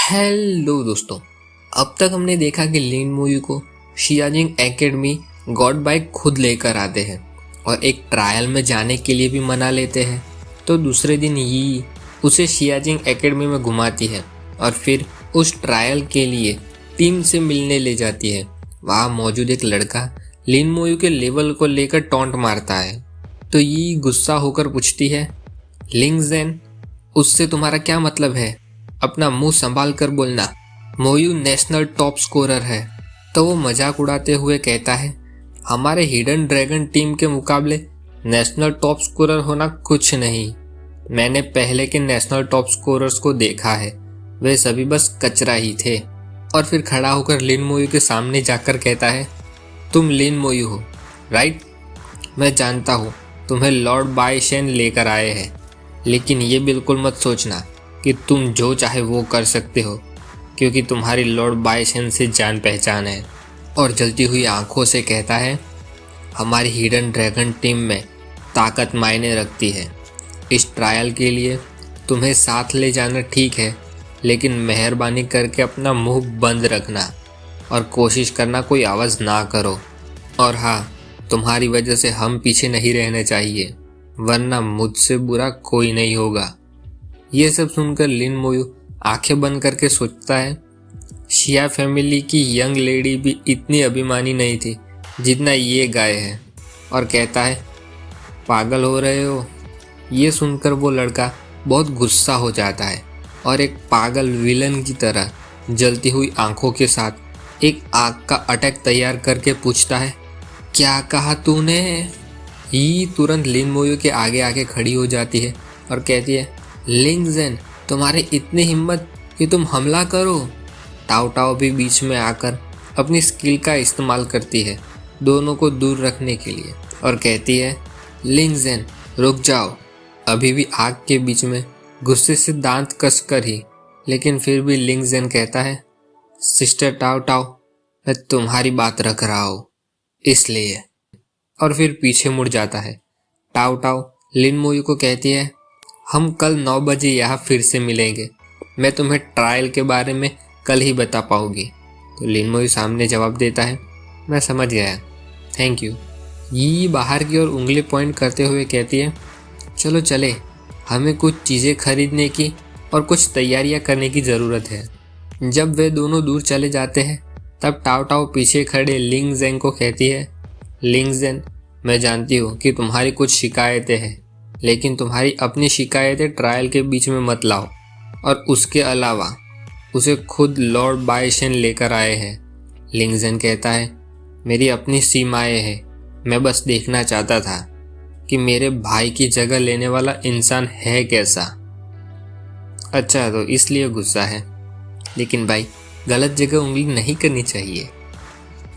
Hello दोस्तों, अब तक हमने देखा कि लिन मोयू को शियाजिंग एकेडमी गॉड बाइक खुद लेकर आते हैं और एक ट्रायल में जाने के लिए भी मना लेते हैं। तो दूसरे दिन यी उसे शियाजिंग एकेडमी में घुमाती है और फिर उस ट्रायल के लिए टीम से मिलने ले जाती है। वहाँ मौजूद एक लड़का लिन मोयू के लेवल को लेकर टॉन्ट मारता है, तो यी गुस्सा होकर पूछती है, लिंग ज़ेन, उससे तुम्हारा क्या मतलब है? अपना मुंह संभाल कर बोलना। मोयू नेशनल टॉप स्कोरर है। तो वो मजाक उड़ाते हुए कहता है, हमारे हिडन ड्रैगन टीम के मुकाबले नेशनल टॉप स्कोरर होना कुछ नहीं। मैंने पहले के नेशनल टॉप स्कोरर्स को देखा है, वे सभी बस कचरा ही थे। और फिर खड़ा होकर लिन मोयू के सामने जाकर कहता है, तुम लिन मोयू हो, राइट? मैं जानता हूँ तुम्हें लॉर्ड बाइशेन लेकर आए हैं, लेकिन ये बिल्कुल मत सोचना कि तुम जो चाहे वो कर सकते हो, क्योंकि तुम्हारी लॉर्ड बाइशेन से जान पहचान है। और जलती हुई आंखों से कहता है, हमारी हिडन ड्रैगन टीम में ताकत मायने रखती है। इस ट्रायल के लिए तुम्हें साथ ले जाना ठीक है, लेकिन मेहरबानी करके अपना मुंह बंद रखना और कोशिश करना कोई आवाज़ ना करो। और हाँ, तुम्हारी वजह से हम पीछे नहीं रहने चाहिए, वरना मुझसे बुरा कोई नहीं होगा। ये सब सुनकर लिन मोयू आंखें बंद करके सोचता है, शिया फैमिली की यंग लेडी भी इतनी अभिमानी नहीं थी जितना ये गाय है। और कहता है, पागल हो रहे हो? ये सुनकर वो लड़का बहुत गुस्सा हो जाता है और एक पागल विलन की तरह जलती हुई आंखों के साथ एक आग का अटैक तैयार करके पूछता है, क्या कहा तूने? ये तुरंत लिन मोयू के आगे आके खड़ी हो जाती है और कहती है, लिंग ज़ेन, तुम्हारी इतनी हिम्मत कि तुम हमला करो। टाओ टाओ भी बीच में आकर अपनी स्किल का इस्तेमाल करती है दोनों को दूर रखने के लिए और कहती है, लिंग ज़ेन रुक जाओ। अभी भी आग के बीच में गुस्से से दांत कसकर ही, लेकिन फिर भी लिंग ज़ेन कहता है, सिस्टर टाओ टाओ, मैं तुम्हारी बात रख रहा हूँ इसलिए। और फिर पीछे मुड़ जाता है। टाओ टाओ लिन मोयू को कहती है, हम कल 9 बजे यहाँ फिर से मिलेंगे, मैं तुम्हें ट्रायल के बारे में कल ही बता पाऊंगी। तो लिन मोयू सामने जवाब देता है, मैं समझ गया, थैंक यू। यी बाहर की ओर उंगली पॉइंट करते हुए कहती है, चलो चले, हमें कुछ चीज़ें खरीदने की और कुछ तैयारियां करने की ज़रूरत है। जब वे दोनों दूर चले जाते हैं तब टाओ टाओ पीछे खड़े लिंग ज़ेन को कहती है, लिंग ज़ेन, मैं जानती हूँ कि तुम्हारी कुछ शिकायतें हैं, लेकिन तुम्हारी अपनी शिकायतें ट्रायल के बीच में मत लाओ। और उसके अलावा उसे खुद लॉर्ड बाइशेन लेकर आए हैं। लिंग ज़ेन कहता है, मेरी अपनी सीमाएं हैं, मैं बस देखना चाहता था कि मेरे भाई की जगह लेने वाला इंसान है कैसा। अच्छा, तो इसलिए गुस्सा है, लेकिन भाई गलत जगह उंगली नहीं करनी चाहिए।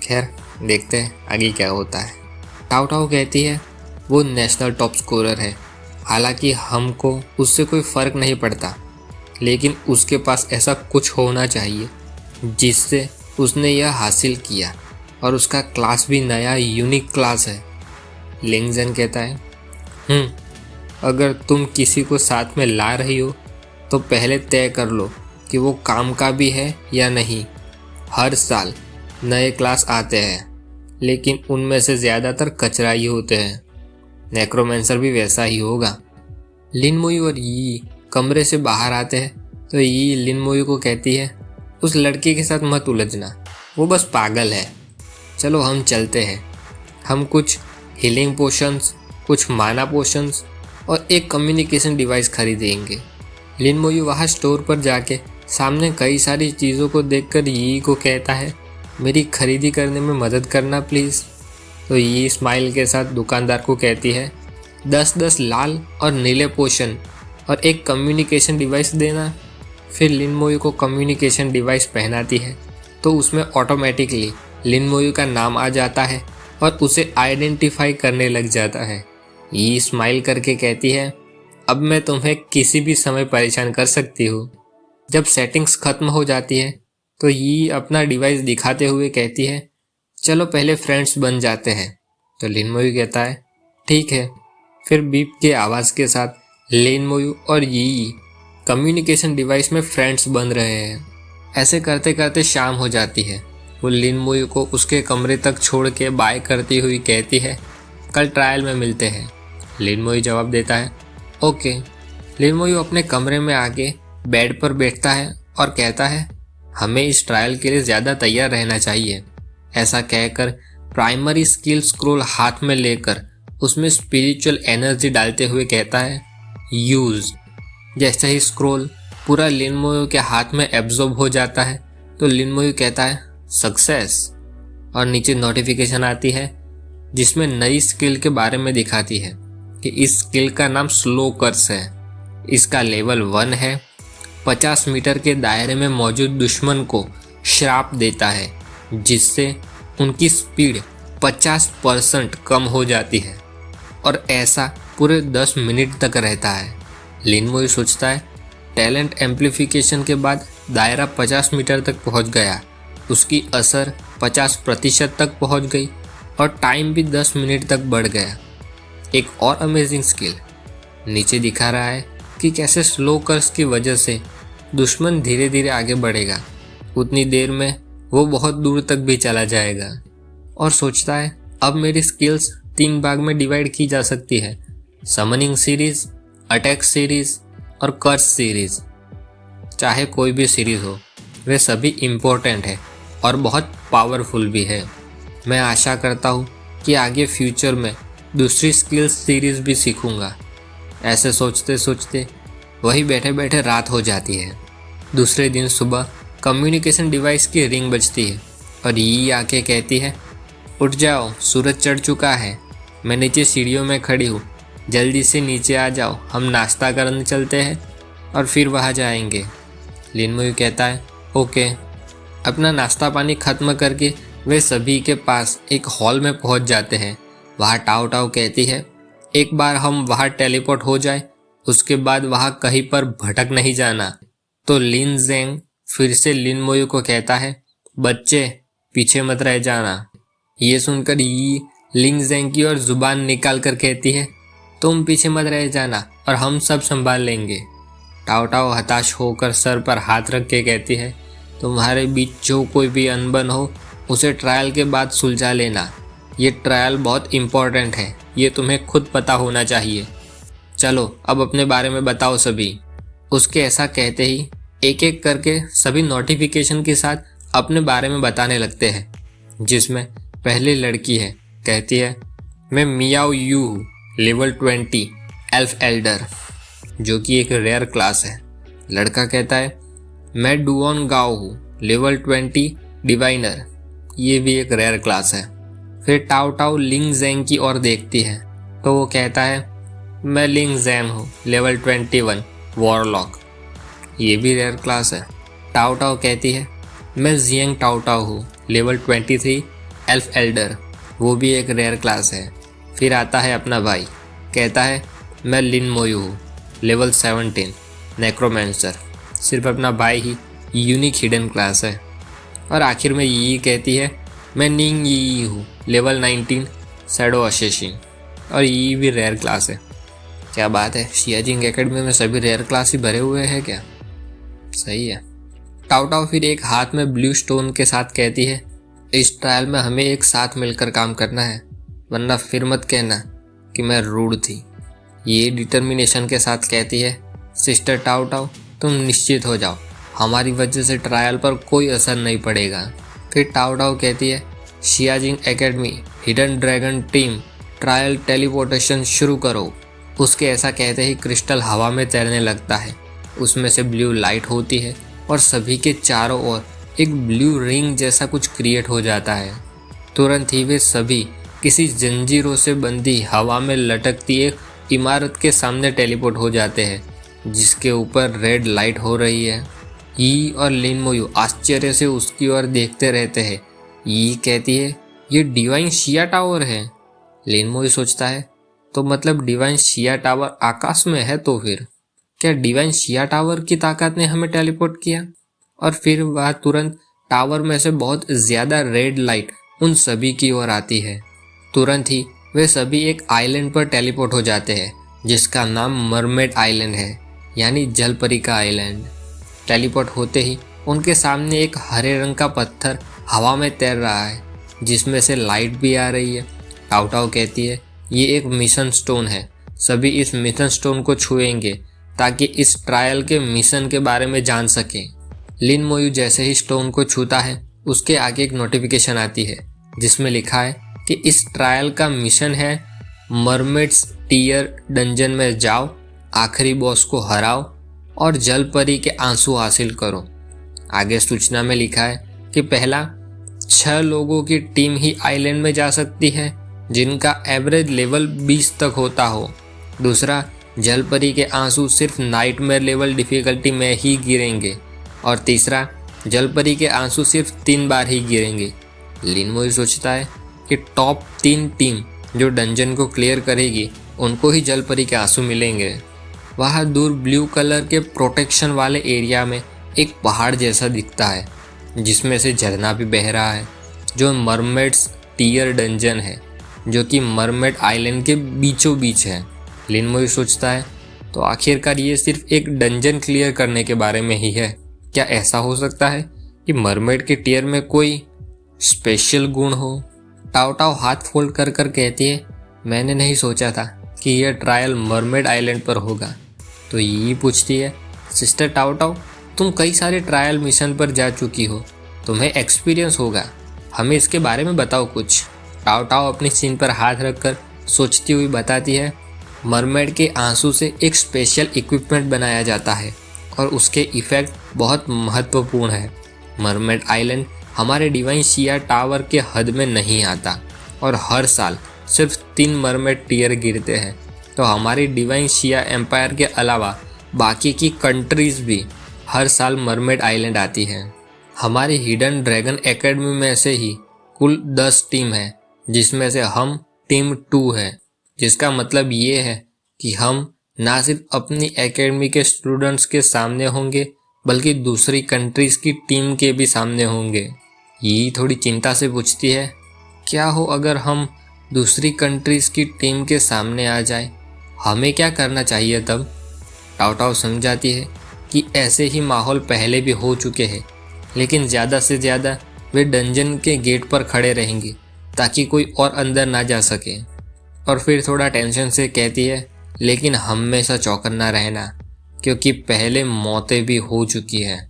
खैर, देखते हैं आगे क्या होता है। टाओ टाओ कहती है, वो नेशनल टॉप स्कोरर है, हालांकि हमको उससे कोई फ़र्क नहीं पड़ता, लेकिन उसके पास ऐसा कुछ होना चाहिए जिससे उसने यह हासिल किया, और उसका क्लास भी नया यूनिक क्लास है। लिंग ज़ेन कहता है, अगर तुम किसी को साथ में ला रही हो तो पहले तय कर लो कि वो काम का भी है या नहीं। हर साल नए क्लास आते हैं, लेकिन उनमें से ज़्यादातर कचरा ही होते हैं। नेक्रोमेंसर भी वैसा ही होगा। लिन मोयू और यी कमरे से बाहर आते हैं तो यी लिन मोयू को कहती है, उस लड़के के साथ मत उलझना, वो बस पागल है। चलो हम चलते हैं, हम कुछ हीलिंग पोशंस, कुछ माना पोशंस और एक कम्युनिकेशन डिवाइस खरीदेंगे। लिन मोयू वहाँ स्टोर पर जाके सामने कई सारी चीज़ों को देखकर यी को कहता है, मेरी खरीदी करने में मदद करना प्लीज़। तो ये स्माइल के साथ दुकानदार को कहती है, 10-10 लाल और नीले पोशन और एक कम्युनिकेशन डिवाइस देना। फिर लिन मोयू को कम्युनिकेशन डिवाइस पहनाती है तो उसमें ऑटोमेटिकली लिन मोयू का नाम आ जाता है और उसे आइडेंटिफाई करने लग जाता है। ये स्माइल करके कहती है, अब मैं तुम्हें किसी भी समय परेशान कर सकती हूँ। जब सेटिंग्स ख़त्म हो जाती है तो ये अपना डिवाइस दिखाते हुए कहती है, चलो पहले फ्रेंड्स बन जाते हैं। तो लिन मोयू कहता है, ठीक है। फिर बीप के आवाज़ के साथ लिन मोयू और यी कम्युनिकेशन डिवाइस में फ्रेंड्स बन रहे हैं। ऐसे करते करते शाम हो जाती है। वो लिन मुई को उसके कमरे तक छोड़ के बाय करती हुई कहती है, कल ट्रायल में मिलते हैं। लिन मुई जवाब देता है, ओके। लिन मुई अपने कमरे में आके बेड पर बैठता है और कहता है, हमें इस ट्रायल के लिए ज़्यादा तैयार रहना चाहिए। ऐसा कहकर प्राइमरी स्किल स्क्रोल हाथ में लेकर उसमें स्पिरिचुअल एनर्जी डालते हुए कहता है, यूज। जैसे ही स्क्रोल पूरा लिन मुई के हाथ में एब्जॉर्ब हो जाता है तो लिन मुई कहता है, सक्सेस। और नीचे नोटिफिकेशन आती है जिसमें नई स्किल के बारे में दिखाती है कि इस स्किल का नाम स्लो कर्स है। इसका लेवल 1 है। 50 मीटर के दायरे में मौजूद दुश्मन को श्राप देता है जिससे उनकी स्पीड 50% कम हो जाती है और ऐसा पूरे 10 मिनट तक रहता है। लिन मुई सोचता है, टैलेंट एम्प्लीफिकेशन के बाद दायरा 50 मीटर तक पहुंच गया, उसकी असर 50% तक पहुंच गई और टाइम भी 10 मिनट तक बढ़ गया। एक और अमेजिंग स्किल नीचे दिखा रहा है कि कैसे स्लो कर्स की वजह से दुश्मन धीरे धीरे आगे बढ़ेगा, उतनी देर में वो बहुत दूर तक भी चला जाएगा। और सोचता है, अब मेरी स्किल्स 3 भाग में डिवाइड की जा सकती है, समनिंग सीरीज, अटैक सीरीज और कर्स सीरीज। चाहे कोई भी सीरीज हो, वे सभी इम्पोर्टेंट है और बहुत पावरफुल भी है। मैं आशा करता हूँ कि आगे फ्यूचर में दूसरी स्किल्स सीरीज भी सीखूंगा। ऐसे सोचते सोचते वही बैठे बैठे रात हो जाती है। दूसरे दिन सुबह कम्युनिकेशन डिवाइस की रिंग बजती है और ये आके कहती है, उठ जाओ, सूरज चढ़ चुका है। मैं नीचे सीढ़ियों में खड़ी हूँ, जल्दी से नीचे आ जाओ, हम नाश्ता करने चलते हैं और फिर वहाँ जाएंगे। लिन मुई कहता है, ओके। अपना नाश्ता पानी खत्म करके वे सभी के पास एक हॉल में पहुँच जाते हैं। वहाँ टाओ टाओ कहती है, एक बार हम वहाँ टेलीपोर्ट हो जाए उसके बाद वहाँ कहीं पर भटक नहीं जाना। तो लिन जेंग फिर से लिन मुई को कहता है, बच्चे पीछे मत रह जाना। ये सुनकर यी लिन जेंग की ओर जुबान निकाल कर कहती है, तुम पीछे मत रह जाना और हम सब संभाल लेंगे। टाओ टाओ हताश होकर सर पर हाथ रख के कहती है, तुम्हारे बीच जो कोई भी अनबन हो उसे ट्रायल के बाद सुलझा लेना। ये ट्रायल बहुत इम्पोर्टेंट है, ये तुम्हें खुद पता होना चाहिए। चलो अब अपने बारे में बताओ सभी। उसके ऐसा कहते ही एक एक करके सभी नोटिफिकेशन के साथ अपने बारे में बताने लगते हैं, जिसमें पहली लड़की है, कहती है, मैं मियाओ यू हूँ, लेवल 20 एल्फ एल्डर, जो कि एक रेयर क्लास है। लड़का कहता है, मैं डुओन गाओ हूँ, लेवल 20 डिवाइनर, ये भी एक रेयर क्लास है। फिर टाओ टाओ लिंग जेंग की ओर देखती है तो वो कहता है, मैं लिंग जैम हूँ, लेवल 21 वॉरलॉक, ये भी रेयर क्लास है। टाओ टाओ कहती है, मैं जियंग टाओ टाओ हूँ, लेवल 23 एल्फ एल्डर, वो भी एक रेयर क्लास है। फिर आता है अपना भाई, कहता है, मैं लिन मोयू हूँ, लेवल 17 नेक्रोमेंसर, सिर्फ अपना भाई ही यूनिक हिडन क्लास है। और आखिर में यी कहती है, मैं निंग यी हूँ, लेवल 19 शैडो असेसिन, और यी भी रेयर क्लास है। क्या बात है, शियाजिंग एकेडमी में सभी रेयर क्लास ही भरे हुए हैं क्या? सही है। टाओ टाओ फिर एक हाथ में ब्लू स्टोन के साथ कहती है, इस ट्रायल में हमें एक साथ मिलकर काम करना है, वरना फिर मत कहना कि मैं रूड थी। ये डिटर्मिनेशन के साथ कहती है, सिस्टर टाओ टाओ तुम निश्चित हो जाओ, हमारी वजह से ट्रायल पर कोई असर नहीं पड़ेगा। फिर टाओ टाओ कहती है, शियाजिंग academy hidden dragon team trial teleportation शुरू करो। उसके ऐसा कहते ही क्रिस्टल हवा में तैरने लगता है, उसमें से ब्लू लाइट होती है और सभी के चारों ओर एक ब्लू रिंग जैसा कुछ क्रिएट हो जाता है। तुरंत ही वे सभी किसी जंजीरों से बंधी हवा में लटकती एक इमारत के सामने टेलीपोर्ट हो जाते हैं, जिसके ऊपर रेड लाइट हो रही है। यी और लिन मोयू आश्चर्य से उसकी ओर देखते रहते हैं। यी कहती है, ये डिवाइन शिया टावर है। लिन मोयू सोचता है, तो मतलब डिवाइन शिया टावर आकाश में है, तो फिर क्या डिवाइन शिया टावर की ताकत ने हमें टेलीपोर्ट किया? और फिर वह तुरंत टावर में से बहुत ज़्यादा रेड लाइट उन सभी की ओर आती है। तुरंत ही वे सभी एक आइलैंड पर टेलीपोर्ट हो जाते हैं, जिसका नाम मरमेड आइलैंड है, यानी जलपरी का आइलैंड। टेलीपोर्ट होते ही उनके सामने एक हरे रंग का पत्थर हवा में तैर रहा है जिसमें से लाइट भी आ रही है। टाओ टाओ कहती है, ये एक मिशन स्टोन है, सभी इस मिशन स्टोन को छुएंगे ताकि इस ट्रायल के मिशन के बारे में जान सकें। लिन मोयू जैसे ही स्टोन को छूता है उसके आगे एक नोटिफिकेशन आती है जिसमें लिखा है कि इस ट्रायल का मिशन है मरमेड्स टीयर डंजन में जाओ, आखिरी बॉस को हराओ और जल परी के आंसू हासिल करो। आगे सूचना में लिखा है कि पहला 6 लोगों की टीम ही आइलैंड में जा सकती है जिनका एवरेज लेवल 20 तक होता हो। दूसरा, जल परी के आंसू सिर्फ नाइटमेयर लेवल डिफिकल्टी में ही गिरेंगे। और तीसरा, जल परी के आंसू सिर्फ 3 बार ही गिरेंगे। लिन मोयू सोचता है कि टॉप 3 टीम जो डंजन को क्लियर करेगी उनको ही जल परी के आंसू मिलेंगे। वहाँ दूर ब्लू कलर के प्रोटेक्शन वाले एरिया में एक पहाड़ जैसा दिखता है जिसमें से झरना भी बह रहा है जो मरमेड्स टीयर डंजन है जो कि मरमेड आइलैंड के बीचों बीच है। लिन मोयू सोचता है तो आखिरकार ये सिर्फ एक डंजन क्लियर करने के बारे में ही है। क्या ऐसा हो सकता है कि मरमेड के टीयर में कोई स्पेशल गुण हो? टाओ टाओ हाथ फोल्ड कर कर कहती है, मैंने नहीं सोचा था कि यह ट्रायल मरमेड आइलैंड पर होगा। तो यही पूछती है, सिस्टर टाओ टाओ, तुम कई सारे ट्रायल मिशन पर जा चुकी हो, तुम्हें एक्सपीरियंस होगा, हमें इसके बारे में बताओ कुछ। टाओ टाओ अपनी सीन पर हाथ रखकर सोचती हुई बताती है, मरमेड के आंसू से एक स्पेशल इक्विपमेंट बनाया जाता है और उसके इफ़ेक्ट बहुत महत्वपूर्ण है। मरमेड आइलैंड हमारे डिवाइन शिया टावर के हद में नहीं आता और हर साल सिर्फ 3 मरमेड टीयर गिरते हैं। तो हमारी डिवाइन शिया एम्पायर के अलावा बाकी की कंट्रीज़ भी हर साल मरमेड आइलैंड आती हैं। हमारी हिडन ड्रैगन एकेडमी में से ही कुल 10 टीम है जिसमें से हम टीम 2 है, जिसका मतलब ये है कि हम ना सिर्फ अपनी एकेडमी के स्टूडेंट्स के सामने होंगे बल्कि दूसरी कंट्रीज़ की टीम के भी सामने होंगे। ये थोड़ी चिंता से पूछती है, क्या हो अगर हम दूसरी कंट्रीज़ की टीम के सामने आ जाए, हमें क्या करना चाहिए तब? टाओ टाओ समझाती है कि ऐसे ही माहौल पहले भी हो चुके हैं, लेकिन ज़्यादा से ज़्यादा वे डंजन के गेट पर खड़े रहेंगे ताकि कोई और अंदर ना जा सके। और फिर थोड़ा टेंशन से कहती है, लेकिन हमेशा चौकन्ना रहना क्योंकि पहले मौतें भी हो चुकी हैं।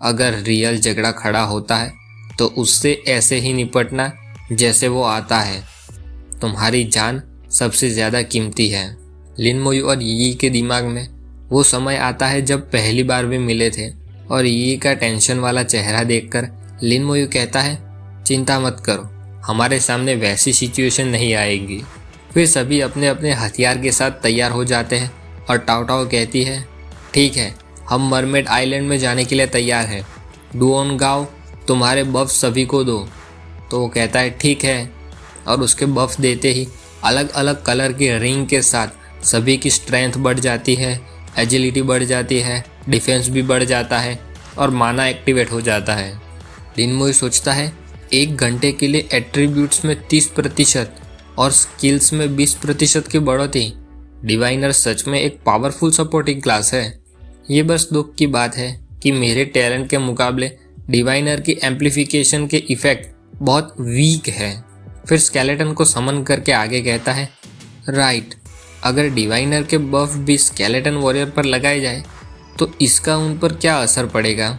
अगर रियल झगड़ा खड़ा होता है तो उससे ऐसे ही निपटना जैसे वो आता है। तुम्हारी जान सबसे ज़्यादा कीमती है। लिन मोयू और यी के दिमाग में वो समय आता है जब पहली बार वे मिले थे और यी का टेंशन वाला चेहरा देखकर लिन मोयू कहता है, चिंता मत करो, हमारे सामने वैसी सिचुएशन नहीं आएगी। फिर सभी अपने अपने हथियार के साथ तैयार हो जाते हैं और टाओ टाओ कहती है, ठीक है, हम मरमेड आइलैंड में जाने के लिए तैयार हैं। डुओन गाओ, तुम्हारे बफ सभी को दो। तो वो कहता है ठीक है, और उसके बफ देते ही अलग अलग कलर के रिंग के साथ सभी की स्ट्रेंथ बढ़ जाती है, एजिलिटी बढ़ जाती है, डिफेंस भी बढ़ जाता है और माना एक्टिवेट हो जाता है। लिन मोयू सोचता है 1 घंटे के लिए एट्रीब्यूट्स में 30% और स्किल्स में 20% की बढ़ोतरी। डिवाइनर सच में एक पावरफुल सपोर्टिंग क्लास है। ये बस दुख की बात है कि मेरे टैलेंट के मुकाबले डिवाइनर की एम्प्लीफिकेशन के इफ़ेक्ट बहुत वीक है। फिर स्केलेटन को समन करके आगे कहता है, राइट, अगर डिवाइनर के बफ भी स्केलेटन वॉरियर पर लगाए जाए तो इसका उन पर क्या असर पड़ेगा?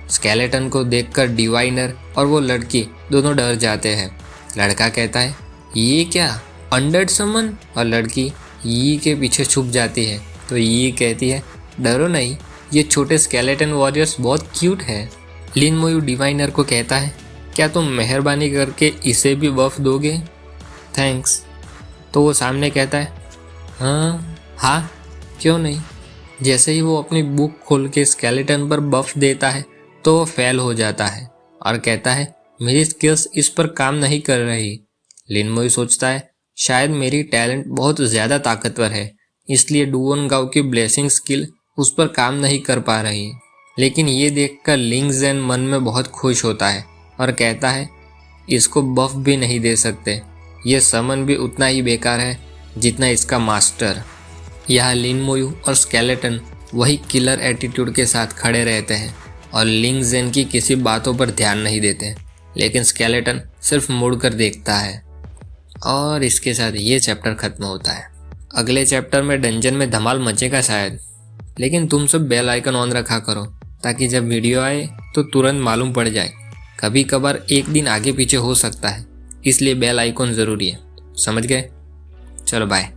स्केलेटन को देखकर डिवाइनर और वो लड़की दोनों डर जाते हैं। लड़का कहता है, ये क्या, अंडर समन? और लड़की यी के पीछे छुप जाती है। तो यी कहती है, डरो नहीं, ये छोटे स्केलेटन वॉरियर्स बहुत क्यूट हैं। लिन मोयू डिवाइनर को कहता है, क्या तुम मेहरबानी करके इसे भी बफ दोगे? थैंक्स। तो वो सामने कहता है, हाँ, क्यों नहीं। जैसे ही वो अपनी बुक खोल के स्केलेटन पर बफ देता है तो वो फेल हो जाता है और कहता है, मेरी स्किल्स इस पर काम नहीं कर रही। लिन मोयू सोचता है, शायद मेरी टैलेंट बहुत ज़्यादा ताकतवर है, इसलिए डुओन गाओ की ब्लेसिंग स्किल उस पर काम नहीं कर पा रही। लेकिन ये देखकर लिंग ज़ेन मन में बहुत खुश होता है और कहता है, इसको बफ भी नहीं दे सकते, ये समन भी उतना ही बेकार है जितना इसका मास्टर। यहाँ लिन मोयू और स्केलेटन वही किलर एटीट्यूड के साथ खड़े रहते हैं और लिंग जेन की किसी बातों पर ध्यान नहीं देते, लेकिन स्केलेटन सिर्फ मुड़कर देखता है। और इसके साथ ये चैप्टर खत्म होता है। अगले चैप्टर में डंजन में धमाल मचेगा शायद, लेकिन तुम सब बेल आइकन ऑन रखा करो ताकि जब वीडियो आए तो तुरंत मालूम पड़ जाए। कभी कभार एक दिन आगे पीछे हो सकता है, इसलिए बेल आइकन ज़रूरी है। समझ गए? चलो बाय।